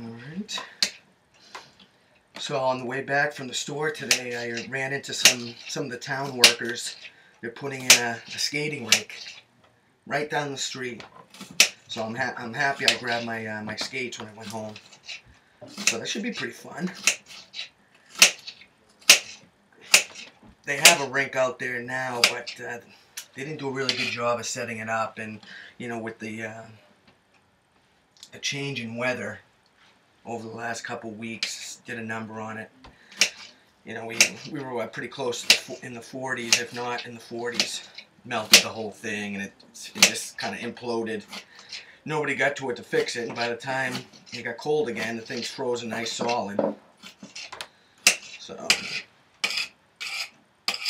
Alright. So on the way back from the store today, I ran into some of the town workers. They're putting in a skating rink right down the street. So I'm happy I grabbed my my skates when I went home. So that should be pretty fun. They have a rink out there now, but they didn't do a really good job of setting it up, and you know, with the change in weather over the last couple weeks, did a number on it. You know, we were pretty close to in the 40s, if not in the 40s. Melted the whole thing, and it just kind of imploded. Nobody got to it to fix it, and by the time it got cold again, the thing's frozen nice solid. So if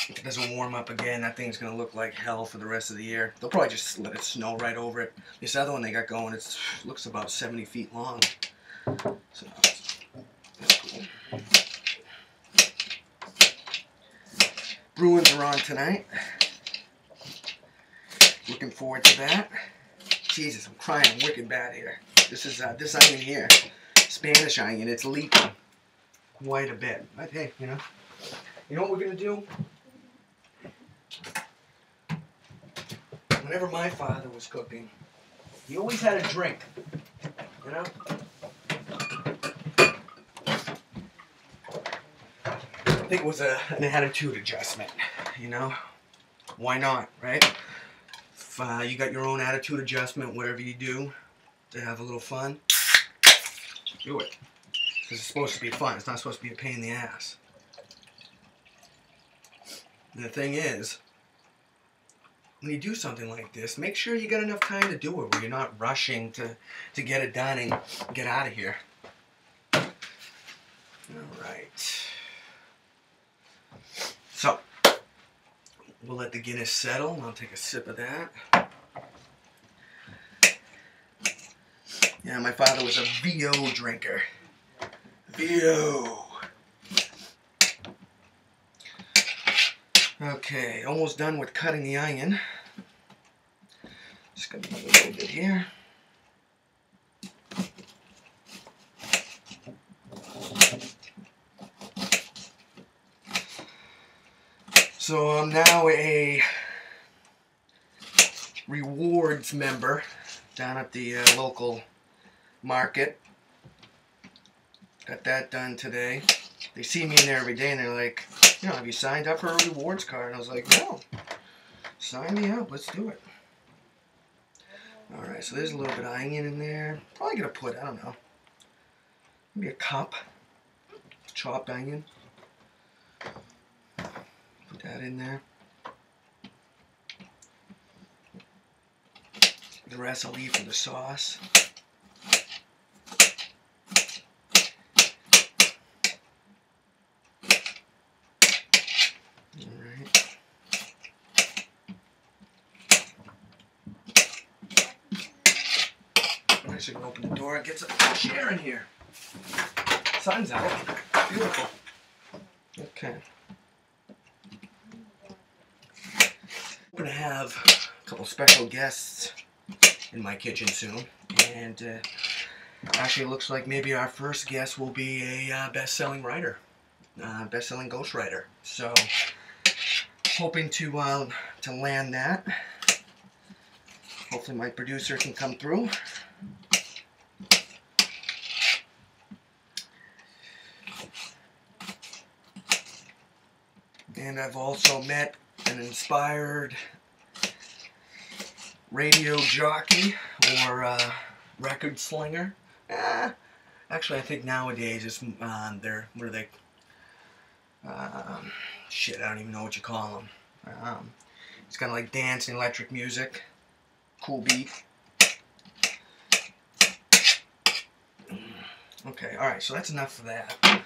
it doesn't warm up again, that thing's going to look like hell for the rest of the year. They'll probably just let it snow right over it. This other one they got going, it looks about 70 feet long. So that's cool. Bruins are on tonight. Looking forward to that. Jesus, I'm crying wicked bad here. This is this onion here, Spanish onion. It's leaking quite a bit. But hey, you know what we're gonna do? Whenever my father was cooking, he always had a drink. You know. I think it was an attitude adjustment. You know, why not, right? If you got your own attitude adjustment, whatever you do to have a little fun, do it. Because it's supposed to be fun. It's not supposed to be a pain in the ass. And the thing is, when you do something like this, make sure you got enough time to do it, where you're not rushing to get it done and get out of here. Alright. So, we'll let the Guinness settle, and I'll take a sip of that. Yeah, my father was a VO drinker. VO. Okay, almost done with cutting the onion. Just gonna do a little bit here. So I'm now a rewards member down at the local market. Got that done today. They see me in there every day and they're like, you know, have you signed up for a rewards card? And I was like, no. Sign me up. Let's do it. Alright, so there's a little bit of onion in there. Probably going to put, I don't know, maybe a cup of chopped onion. Put that in there. The rest I'll leave for the sauce. Alright. I should open the door and get some fresh air in here. Sun's out. Beautiful. Okay. I'm going to have a couple special guests in my kitchen soon, and actually it looks like maybe our first guest will be a best-selling writer, best-selling ghostwriter. So hoping to land that. Hopefully my producer can come through. And I've also met an inspired radio jockey or record slinger. Actually, I think nowadays it's they're what are they? Shit, I don't even know what you call them. It's kind of like dance and electric music. Cool beat. Okay, all right. So that's enough for that.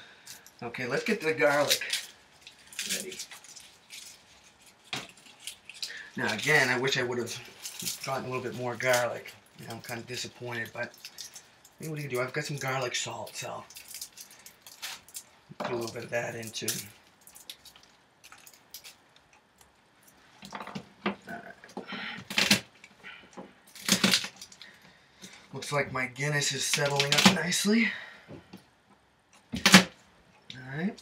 Okay, let's get to the garlic ready. Now again, I wish I would have gotten a little bit more garlic. You know, I'm kind of disappointed, but what do you do? I've got some garlic salt, so put a little bit of that into. Alright. Looks like my Guinness is settling up nicely. Alright.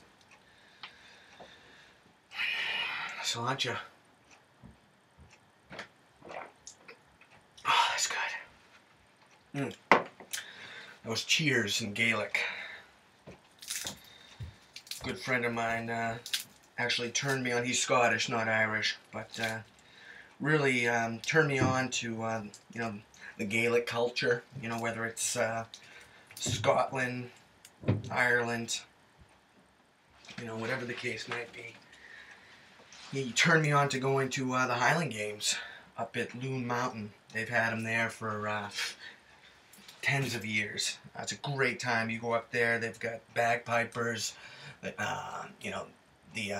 Cilantro. Oh, that's good. That was cheers in Gaelic. Good friend of mine actually turned me on. He's Scottish, not Irish, but really turned me on to you know, the Gaelic culture. You know, whether it's Scotland, Ireland, you know, whatever the case might be. He turned me on to going to the Highland Games up at Loon Mountain. They've had them there for tens of years. It's a great time. You go up there. They've got bagpipers. You know, the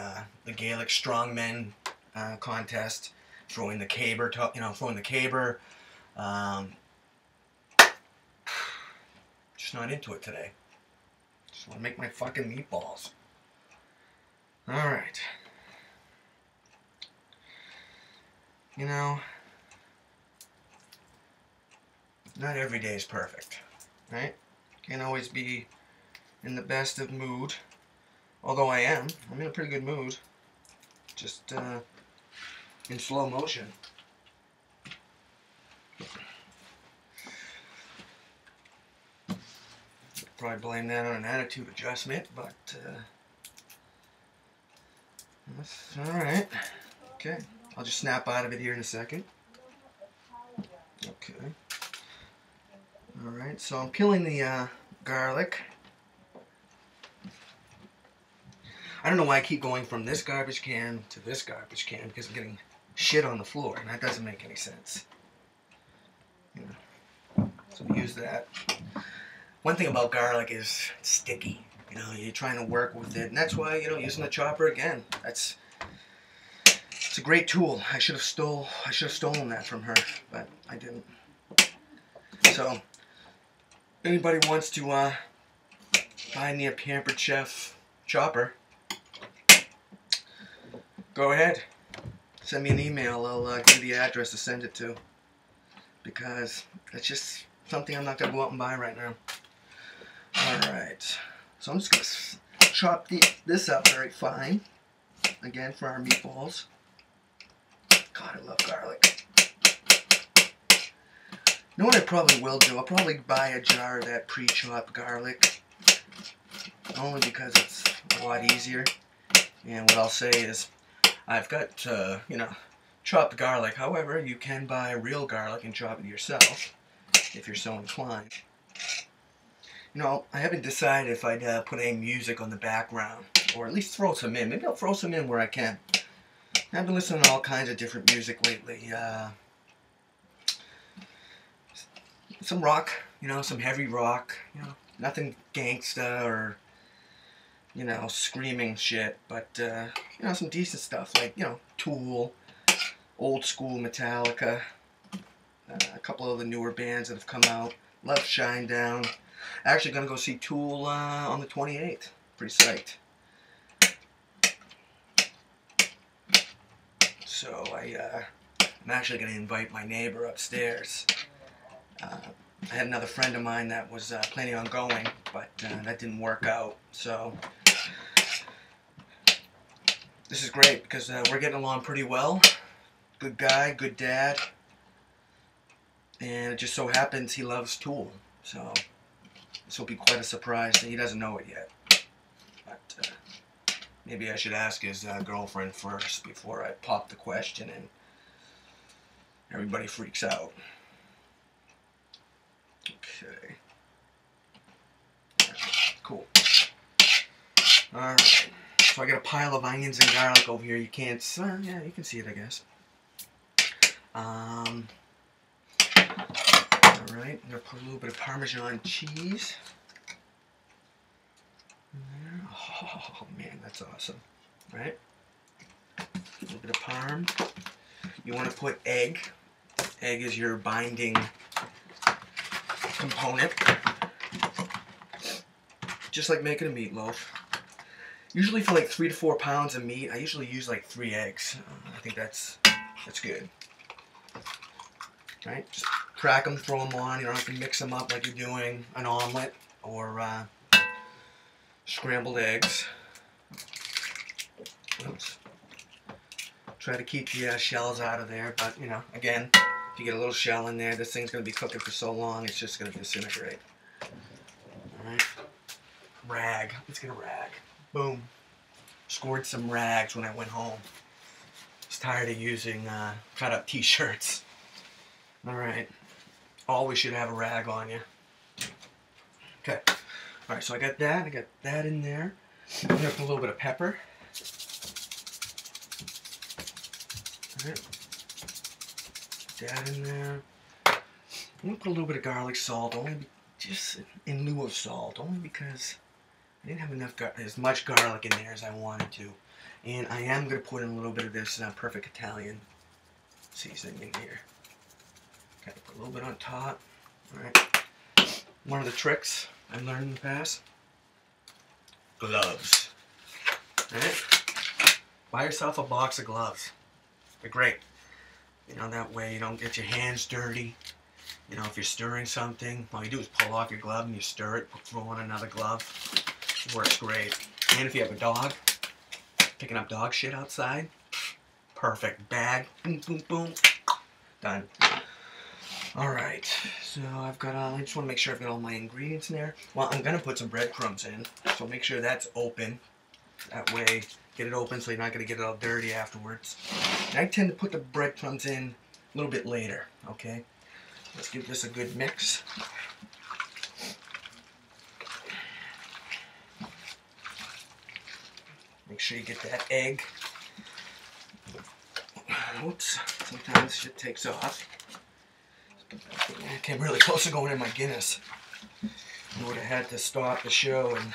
Gaelic strongmen contest, throwing the caber. Throwing the caber. Just not into it today. Just want to make my fucking meatballs. All right. You know, not every day is perfect, right? Can't always be in the best of mood. Although I'm in a pretty good mood. Just in slow motion. Probably blame that on an attitude adjustment, but that's alright. Okay, I'll just snap out of it here in a second. Okay. Alright, so I'm peeling the garlic. I don't know why I keep going from this garbage can to this garbage can, because I'm getting shit on the floor, and that doesn't make any sense. You know, so we use that. One thing about garlic is it's sticky. You know, you're trying to work with it, and that's why, you know, using the chopper again. It's a great tool. I should have stolen that from her, but I didn't. So, anybody wants to buy me a Pampered Chef chopper, go ahead. Send me an email. I'll give you the address to send it to, because it's just something I'm not going to go out and buy right now. Alright, so I'm just going to chop this up very fine, again, for our meatballs. God, I love garlic. You know what I probably will do? I'll probably buy a jar of that pre-chopped garlic, only because it's a lot easier. And what I'll say is, I've got, you know, chopped garlic. However, you can buy real garlic and chop it yourself, if you're so inclined. You know, I haven't decided if I'd put any music on the background, or at least throw some in. Maybe I'll throw some in where I can. I've been listening to all kinds of different music lately. Some rock, you know, some heavy rock, you know, nothing gangsta or, you know, screaming shit, but, you know, some decent stuff, like, you know, Tool, old school Metallica, a couple of the newer bands that have come out. Love Shinedown. Actually gonna go see Tool on the 28th. Pretty psyched. So I'm actually gonna invite my neighbor upstairs. I had another friend of mine that was planning on going, but that didn't work out. So this is great because we're getting along pretty well. Good guy, good dad, and it just so happens he loves Tool. So this will be quite a surprise. He doesn't know it yet, but maybe I should ask his girlfriend first before I pop the question and everybody freaks out. Okay. Cool. Alright. So I got a pile of onions and garlic over here. You can't, yeah, you can see it, I guess. Alright, I'm going to put a little bit of Parmesan cheese. Oh, man, that's awesome. Right? A little bit of parm. You want to put egg. Egg is your binding component. Just like making a meatloaf. Usually for like 3 to 4 pounds of meat, I usually use like 3 eggs. I think that's good. Right? Just crack them, throw them on. You don't have to mix them up like you're doing an omelet or scrambled eggs. Oops. Try to keep the shells out of there, but you know, again, if you get a little shell in there, this thing's going to be cooking for so long, it's just going to disintegrate. Alright. Rag. Let's get a rag. Boom. Scored some rags when I went home. I was tired of using cut up t-shirts. Alright. Always should have a rag on you. Okay. Alright, so I got that in there. I'm going to put a little bit of pepper. Alright. That in there. I'm going to put a little bit of garlic salt, just in lieu of salt, only because I didn't have enough as much garlic in there as I wanted to. And I am going to put in a little bit of this Perfect Italian seasoning in here. Okay, put a little bit on top. Alright. One of the tricks I learned in the past. Gloves. Alright. Buy yourself a box of gloves. They're great. You know, that way you don't get your hands dirty. You know, if you're stirring something, all you do is pull off your glove and you stir it, throw on another glove. It works great. And if you have a dog, picking up dog shit outside, perfect. Bag, boom, boom, boom, done. Alright, so I've got I just want to make sure I've got all my ingredients in there. Well, I'm going to put some breadcrumbs in, so make sure that's open. That way, get it open so you're not going to get it all dirty afterwards. And I tend to put the breadcrumbs in a little bit later, okay? Let's give this a good mix. Make sure you get that egg. Oops, sometimes shit takes off. I came really close to going in my Guinness. I would have had to stop the show and